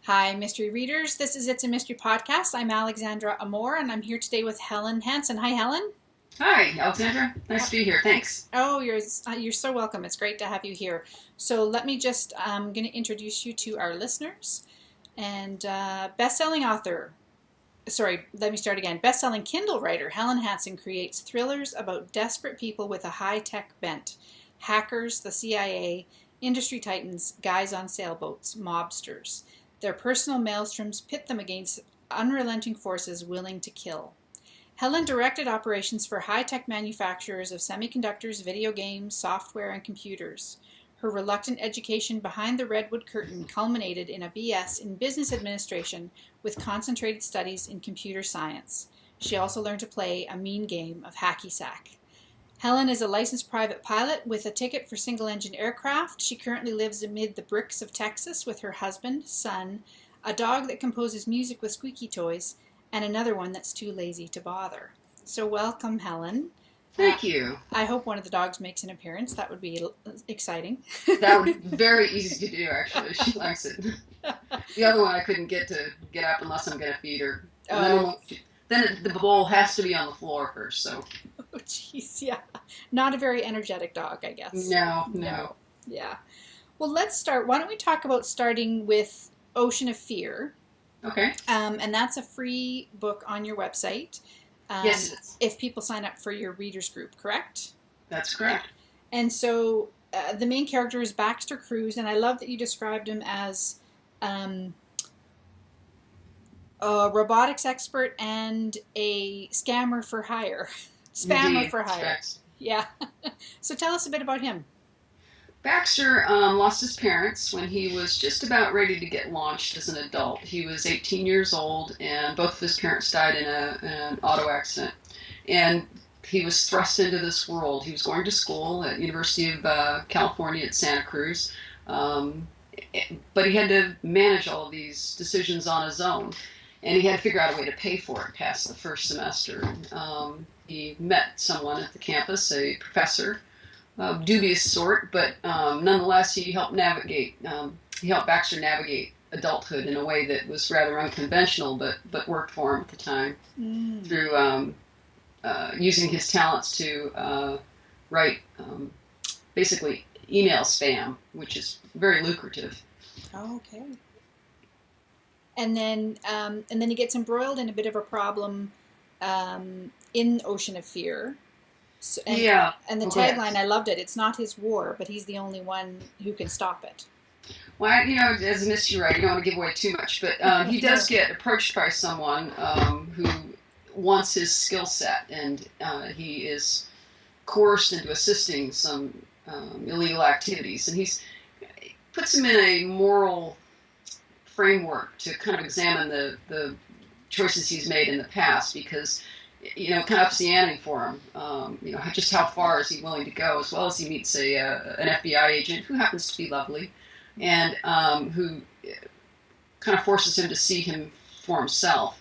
Hi, mystery readers. This is It's a Mystery Podcast. I'm Alexandra Amore, and I'm here today with Helen Hanson. Hi, Helen. Hi, Alexandra. Nice to be here. Thanks. Oh, you're so welcome. It's great to have you here. So let me just, I'm going to introduce you to our listeners. And best-selling author, let me start again. Best-selling Kindle writer Helen Hanson creates thrillers about desperate people with a high-tech bent. Hackers, the CIA, industry titans, guys on sailboats, mobsters. Their personal maelstroms pit them against unrelenting forces willing to kill. Helen directed operations for high-tech manufacturers of semiconductors, video games, software, and computers. Her reluctant education behind the redwood curtain culminated in a BS in business administration with concentrated studies in computer science. She also learned to play a mean game of hacky-sack. Helen is a licensed private pilot with a ticket for single-engine aircraft. She currently lives amid the bricks of Texas with her husband, son, a dog that composes music with squeaky toys, and another one that's too lazy to bother. So welcome, Helen. Thank you. I hope one of the dogs makes an appearance. That would be exciting. That would be very easy to do, actually. She likes it. The other one I couldn't get up unless I'm going to feed her. Then the bowl has to be on the floor first, so... Oh, jeez, yeah. Not a very energetic dog, I guess. No. Yeah. Well, let's start. Why don't we talk about starting with Ocean of Fear? Okay. And that's a free book on your website. Yes. If people sign up for your readers group, correct? That's correct. Yeah. And so the main character is Baxter Cruz, and I love that you described him as a robotics expert and a scammer for hire. Indeed. For hire. Correct. Yeah. So tell us a bit about him. Baxter lost his parents when he was just about ready to get launched as an adult. He was 18 years old, and both of his parents died in an auto accident. And he was thrust into this world. He was going to school at University of California at Santa Cruz, but he had to manage all of these decisions on his own, and he had to figure out a way to pay for it past the first semester. He met someone at the campus, a professor, dubious sort, but nonetheless he helped Baxter navigate adulthood in a way that was rather unconventional, but worked for him at the time through using his talents to write basically email spam, which is very lucrative. Oh, okay. And then he gets embroiled in a bit of a problem in Ocean of Fear. And the tagline, I loved it. It's not his war, but he's the only one who can stop it. Well, as a mystery writer, you don't want to give away too much, but he does get approached by someone who wants his skill set, and he is coerced into assisting some illegal activities, and he puts him in a moral framework to kind of examine the choices he's made in the past, because kind of ups the ante for him. Just how far is he willing to go, as well as he meets an FBI agent who happens to be lovely, and who kind of forces him to see him for himself.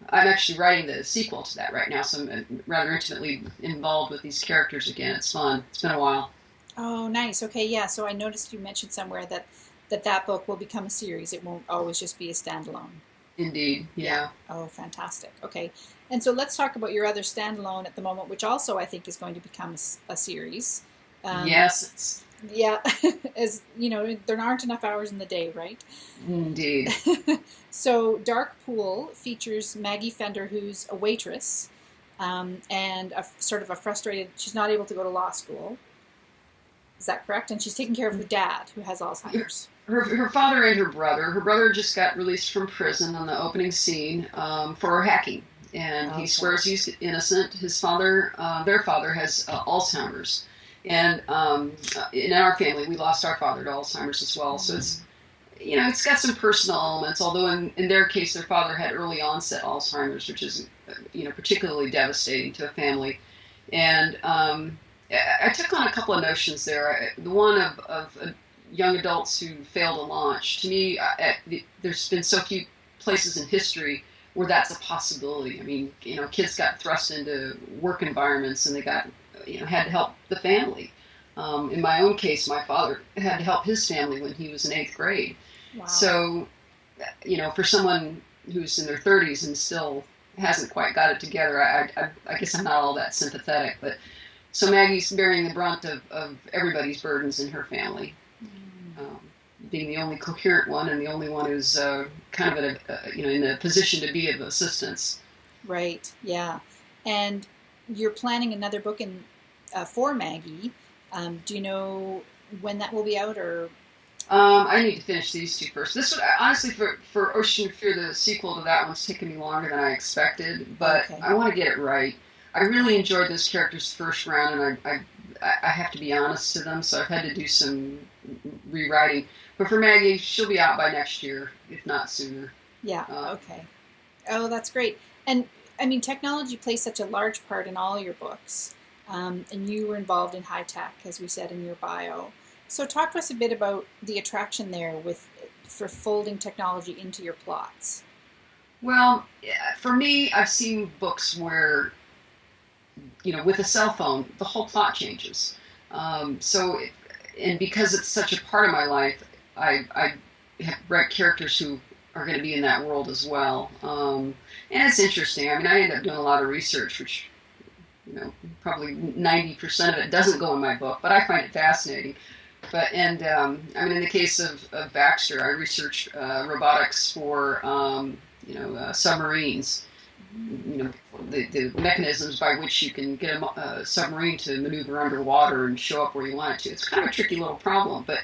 I'm actually writing the sequel to that right now, so I'm rather intimately involved with these characters again. It's fun. It's been a while. Oh, nice. Okay, yeah. So I noticed you mentioned somewhere that book will become a series. It won't always just be a standalone. Indeed, yeah. Oh, fantastic. Okay. And so let's talk about your other standalone at the moment, which also I think is going to become a series. Yes. Yeah. As you know, there aren't enough hours in the day, right? Indeed. So Dark Pool features Maggie Fender, who's a waitress, and sort of a frustrated, she's not able to go to law school. Is that correct? And she's taking care of her dad, who has Alzheimer's. Her father and her brother. Her brother just got released from prison on the opening scene for hacking, and he swears he's innocent. His father, their father, has Alzheimer's, and in our family, we lost our father to Alzheimer's as well. So it's got some personal elements. Although in their case, their father had early onset Alzheimer's, which is particularly devastating to a family, and I took on a couple of notions there. The one of young adults who fail to launch. To me, there's been so few places in history where that's a possibility. I mean, kids got thrust into work environments, and they got, had to help the family. In my own case, my father had to help his family when he was in 8th grade. Wow. So for someone who's in their 30s and still hasn't quite got it together, I guess I'm not all that sympathetic. But so Maggie's bearing the brunt of everybody's burdens in her family, being the only coherent one and the only one who's kind of in a position to be of assistance. Right. Yeah. And you're planning another book for Maggie. Do you know when that will be out, or? I need to finish these two first. This would, honestly, for Ocean of Fear, the sequel to that one's taken me longer than I expected, but okay. I want to get it right. I really enjoyed those characters first round, and I have to be honest to them, so I've had to do some rewriting. But for Maggie, she'll be out by next year, if not sooner. Yeah, okay. Oh, that's great. And, I mean, technology plays such a large part in all your books, and you were involved in high tech, as we said in your bio. So talk to us a bit about the attraction there for folding technology into your plots. Well, for me, I've seen books where, with a cell phone, the whole plot changes. And because it's such a part of my life, I have write characters who are going to be in that world as well. And it's interesting. I mean, I end up doing a lot of research, which, probably 90% of it doesn't go in my book, but I find it fascinating. But in the case of Baxter, I researched robotics for submarines. The mechanisms by which you can get a submarine to maneuver underwater and show up where you want it to. It's kind of a tricky little problem, but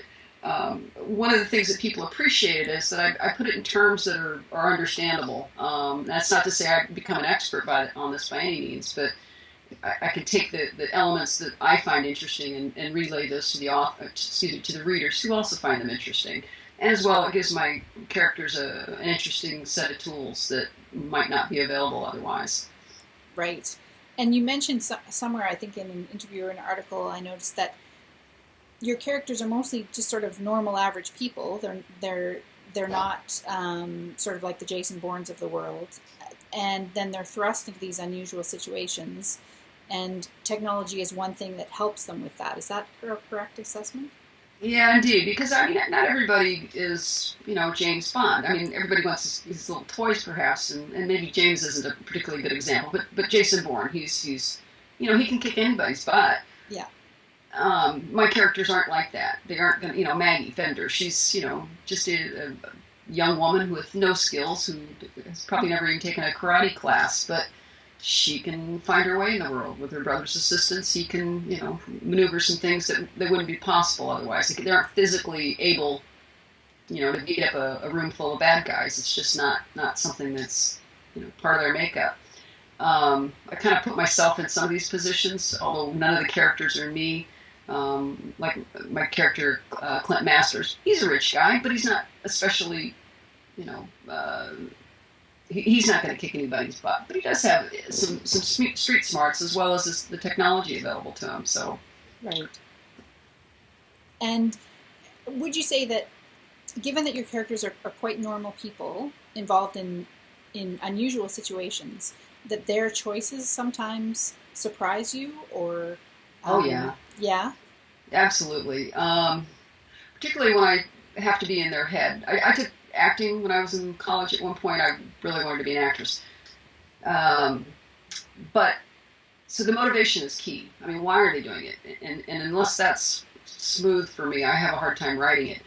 one of the things that people appreciated is that I put it in terms that are understandable. That's not to say I've become an expert on this by any means, but I can take the elements that I find interesting and relay those to the readers who also find them interesting. And as well, it gives my characters an interesting set of tools that might not be available otherwise. Right. And you mentioned somewhere, I think in an interview or an article, I noticed that your characters are mostly just sort of normal, average people. They're not sort of like the Jason Bournes of the world. And then they're thrust into these unusual situations. And technology is one thing that helps them with that. Is that a correct assessment? Yeah, indeed. Because, not everybody is, James Bond. Everybody wants his little toys, perhaps, and maybe James isn't a particularly good example. But Jason Bourne, he's he can kick anybody's butt. Yeah. My characters aren't like that. They aren't going to, Maggie Fender, she's, just a young woman with no skills who has probably never even taken a karate class, but she can find her way in the world. With her brother's assistance, he can, maneuver some things that wouldn't be possible otherwise. They aren't physically able, to beat up a room full of bad guys. It's just not something that's, part of their makeup. I kind of put myself in some of these positions, although none of the characters are me. Like my character, Clint Masters, he's a rich guy, but he's not especially, he's not going to kick anybody's butt, but he does have some street smarts as well as the technology available to him. So, right. And would you say that, given that your characters are quite normal people involved in unusual situations, that their choices sometimes surprise you, or? Oh yeah. Yeah. Absolutely. Particularly when I have to be in their head. I took acting when I was in college at one point. I really wanted to be an actress. But, so the motivation is key. Why are they doing it? And unless that's smooth for me, I have a hard time writing it.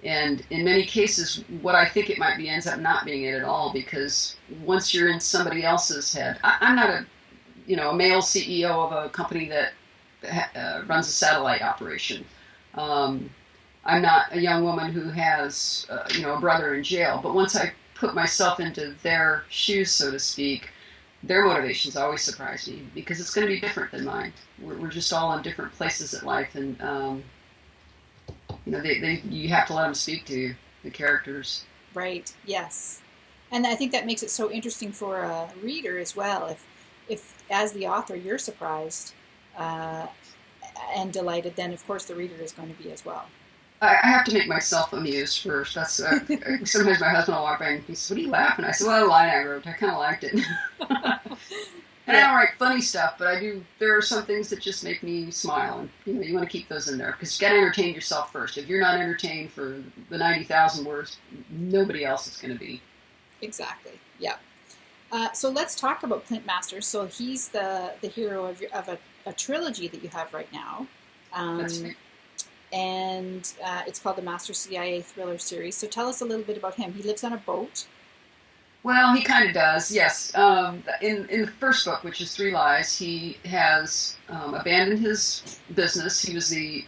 And in many cases, what I think it might be ends up not being it at all, because once you're in somebody else's head, I'm not a male CEO of a company that runs a satellite operation. I'm not a young woman who has, a brother in jail. But once I put myself into their shoes, so to speak, their motivations always surprise me, because it's going to be different than mine. We're just all in different places in life, and you have to let them speak to you, the characters. Right. Yes. And I think that makes it so interesting for a reader as well. If as the author you're surprised and delighted, then of course the reader is going to be as well. I have to make myself amused first. That's sometimes my husband will walk by and he says, "What are you laughing?" I said, "Well, a line I wrote. I kind of liked it." And I don't write funny stuff, but I do. There are some things that just make me smile, and you want to keep those in there because you got to entertain yourself first. If you're not entertained for the 90,000 words, nobody else is going to be. Exactly. Yeah. So let's talk about Clint Masters. So he's the hero of a trilogy that you have right now. That's me. And it's called the Masters CIA Thriller Series. So tell us a little bit about him. He lives on a boat. Well, he kind of does, yes. In the first book, which is Three Lies, he has abandoned his business. He was the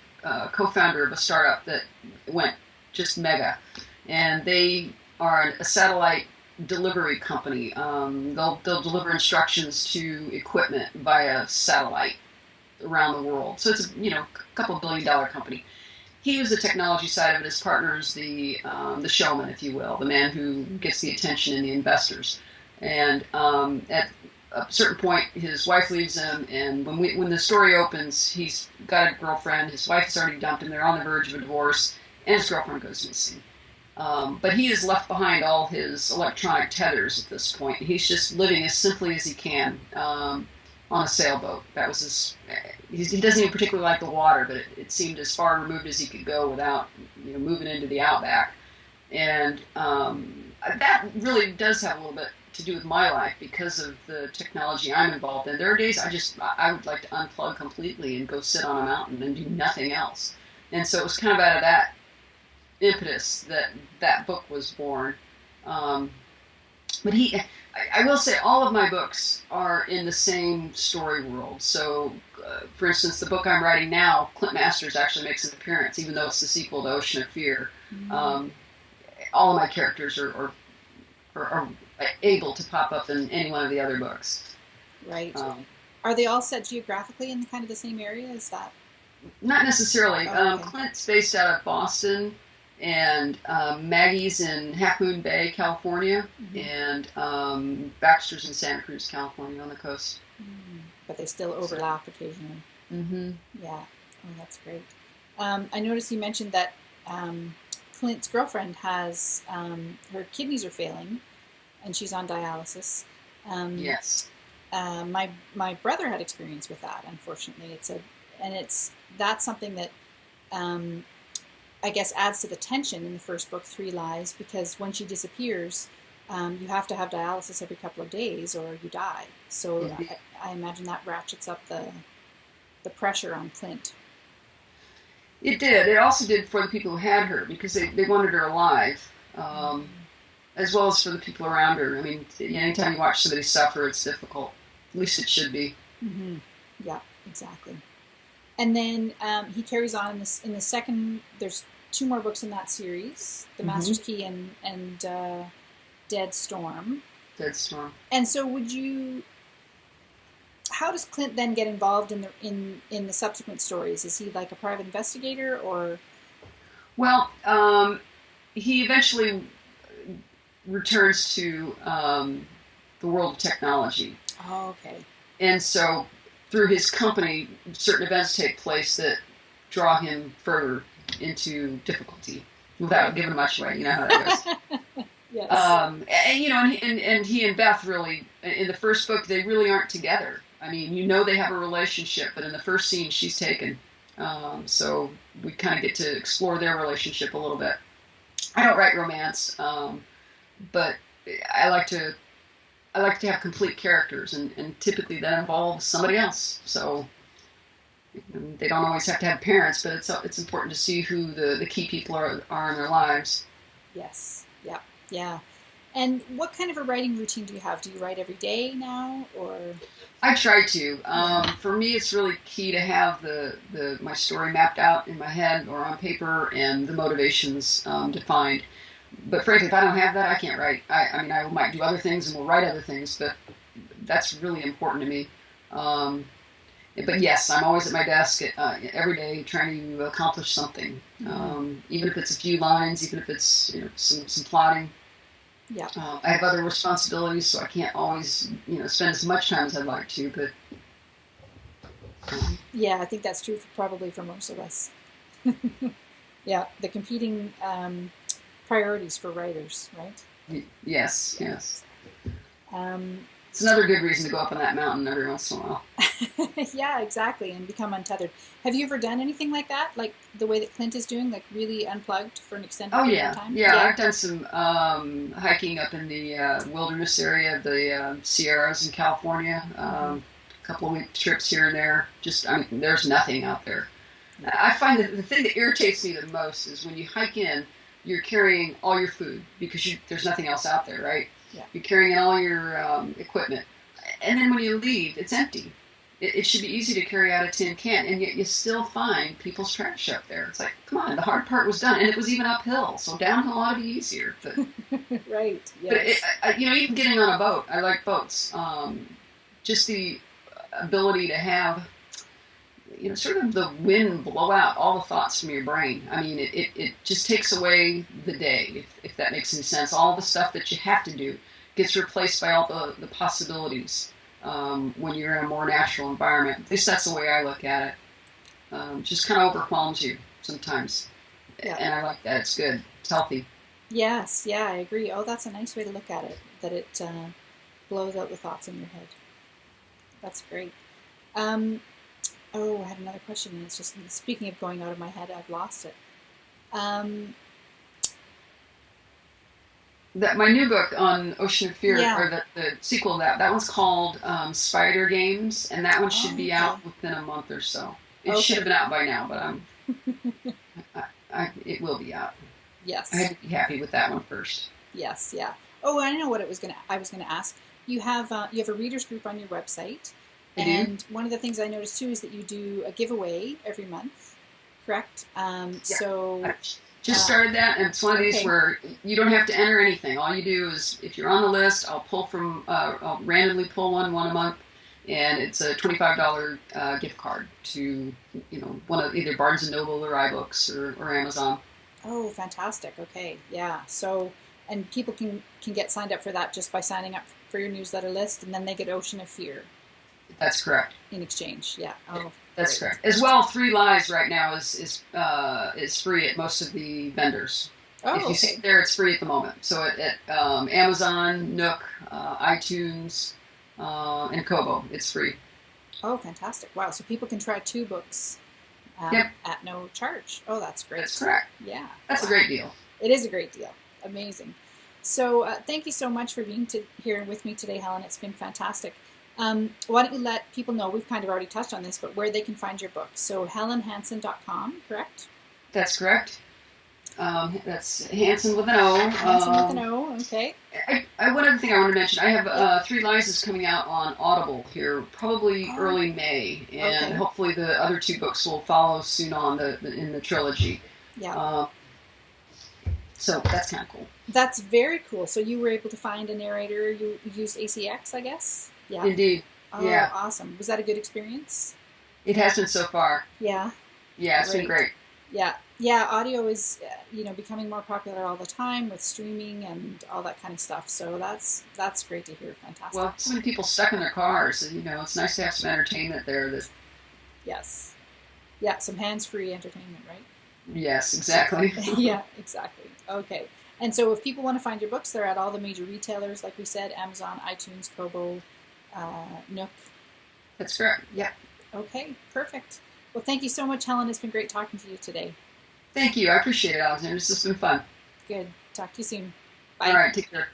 co-founder of a startup that went just mega, and they are a satellite delivery company. They'll deliver instructions to equipment via satellite around the world. So it's a couple $1 billion company. He was the technology side of it. His partner is the showman, if you will, the man who gets the attention and the investors. And at a certain point, his wife leaves him, and when the story opens, he's got a girlfriend. His wife has already dumped him. They're on the verge of a divorce, and his girlfriend goes missing. But he has left behind all his electronic tethers at this point. He's just living as simply as he can on a sailboat. That was his. He doesn't even particularly like the water, but it seemed as far removed as he could go without moving into the outback. And that really does have a little bit to do with my life because of the technology I'm involved in. There are days I would like to unplug completely and go sit on a mountain and do nothing else. And so it was kind of out of that impetus that book was born. But I will say all of my books are in the same story world. So, for instance, the book I'm writing now, Clint Masters actually makes an appearance, even though it's the sequel to Ocean of Fear. Mm-hmm. All of my characters are able to pop up in any one of the other books. Right. Are they all set geographically in kind of the same area? Is that? Not necessarily. Oh, okay. Clint's based out of Boston, and Maggie's in Half Moon Bay, California, mm-hmm. and Baxter's in Santa Cruz, California, on the coast. Mm-hmm. But they still overlap occasionally. Mm-hmm. Yeah. Oh, that's great. I noticed you mentioned that Clint's girlfriend has her kidneys are failing, and she's on dialysis. Yes. My brother had experience with that. Unfortunately, that's something that. I guess adds to the tension in the first book, Three Lies, because when she disappears, you have to have dialysis every couple of days or you die. So mm-hmm. I imagine that ratchets up the pressure on Clint. It did. It also did for the people who had her because they wanted her alive, as well as for the people around her. I mean, anytime you watch somebody suffer, it's difficult. At least it should be. Mm-hmm. Yeah, exactly. And then he carries on in the second. There's 2 more books in that series: The mm-hmm. Master's Key and Dead Storm. Dead Storm. And so, how does Clint then get involved in the subsequent stories? Is he like a private investigator, or? Well, he eventually returns to the world of technology. Oh, okay. And so, through his company, certain events take place that draw him further into difficulty without giving much away. You know how that goes. Yes. And he and Beth really, in the first book, they really aren't together. I mean, they have a relationship, but in the first scene, she's taken. So we kind of get to explore their relationship a little bit. I don't write romance, but I like to have complete characters, and typically that involves somebody else. So they don't always have to have parents, but it's important to see who the key people are in their lives. Yes. Yeah. Yeah. And what kind of a writing routine do you have? Do you write every day now, or? I try to. For me, it's really key to have my story mapped out in my head or on paper, and the motivations defined. But frankly, if I don't have that, I can't write. I mean, I might do other things and will write other things, but that's really important to me. But yes, I'm always at my desk every day trying to accomplish something, even if it's a few lines, even if it's some plotting. Yeah. I have other responsibilities, so I can't always spend as much time as I'd like to. But yeah, I think that's true probably for most of us. Yeah, the competing priorities for writers, right? Yes. It's another good reason to go up on that mountain every once in a while. Yeah, exactly, and become untethered. Have you ever done anything like that, like the way that Clint is doing, like really unplugged for an extended Oh period of yeah, time? yeah. Yeah. I've done some hiking up in the wilderness area of the Sierras in California. Mm-hmm. A couple of week trips here and there. Just there's nothing out there. Yeah. I find that the thing that irritates me the most is when you hike in, you're carrying all your food because there's nothing else out there, right? Yeah. You're carrying all your equipment, and then when you leave, it's empty. It should be easy to carry out a tin can, and yet you still find people's trash up there. It's like, come on, the hard part was done, and it was even uphill, so downhill ought to be easier. But Right. But Yes. even getting on a boat, I like boats. Just the ability to have, sort of the wind blow out all the thoughts from your brain. I mean, it just takes away the day, if that makes any sense. All the stuff that you have to do gets replaced by all the possibilities when you're in a more natural environment. At least that's the way I look at it. Just kind of overwhelms you sometimes. Yeah. And I like that. It's good. It's healthy. Yes. Yeah, I agree. Oh, that's a nice way to look at it. That it blows out the thoughts in your head. That's great. Oh, I had another question, and it's just speaking of going out of my head, I've lost it. My new book on Ocean of Fear, Yeah. or the sequel to that one's called Spider Games, and that one should be okay. out within a month or so. It Okay. should have been out by now, but it will be out. Yes. I had to be happy with that one first. Yes. Yeah. Oh, I know what I was gonna ask. You have a readers group on your website, I do. and one of the things I noticed too is that you do a giveaway every month, correct? So I just started that, and it's one of these okay. where you don't have to enter anything. All you do is, if you're on the list, I'll randomly pull one a month, and it's a $25 gift card to one of either Barnes and Noble or iBooks or Amazon. Oh, fantastic. Okay. Yeah. So, and people can get signed up for that just by signing up for your newsletter list, and then they get Ocean of Fear That's correct. in exchange. Yeah. Oh, That's great. correct. As well, 3 Lies right now is free at most of the vendors. Oh, If you see it there, it's free at the moment. So at Amazon, Nook, iTunes, and Kobo, it's free. Oh, fantastic. Wow. So people can try 2 books Yep. at no charge. Oh, that's great. That's correct. Yeah. That's Wow. a great deal. It is a great deal. Amazing. So thank you so much for being here with me today, Helen. It's been fantastic. Why don't you let people know, we've kind of already touched on this, but where they can find your books. So helenhanson.com, correct? That's correct. That's Hanson with an O. Hanson with an O, okay. One other thing I want to mention, I have 3 Lies is coming out on Audible here, probably early May, and Okay. hopefully the other 2 books will follow soon on in the trilogy. Yeah. So that's kind of cool. That's very cool. So you were able to find a narrator. You used ACX, I guess? Yeah. Indeed. Oh, Yeah. awesome. Was that a good experience? It has been so far. Yeah. Yeah, it's been great. Yeah. Yeah, audio is, becoming more popular all the time with streaming and all that kind of stuff. So that's great to hear. Fantastic. Well, so many people stuck in their cars, and it's nice to have some entertainment there. Yes. Yeah, some hands-free entertainment, right? Yes, exactly. Yeah, exactly. Okay. And so if people want to find your books, they're at all the major retailers, like we said, Amazon, iTunes, Kobo, Nook. That's correct. Yeah. Okay, perfect. Well, thank you so much, Helen. It's been great talking to you today. Thank you. I appreciate it, Alexander. This has been fun. Good. Talk to you soon. Bye. All right. Take care.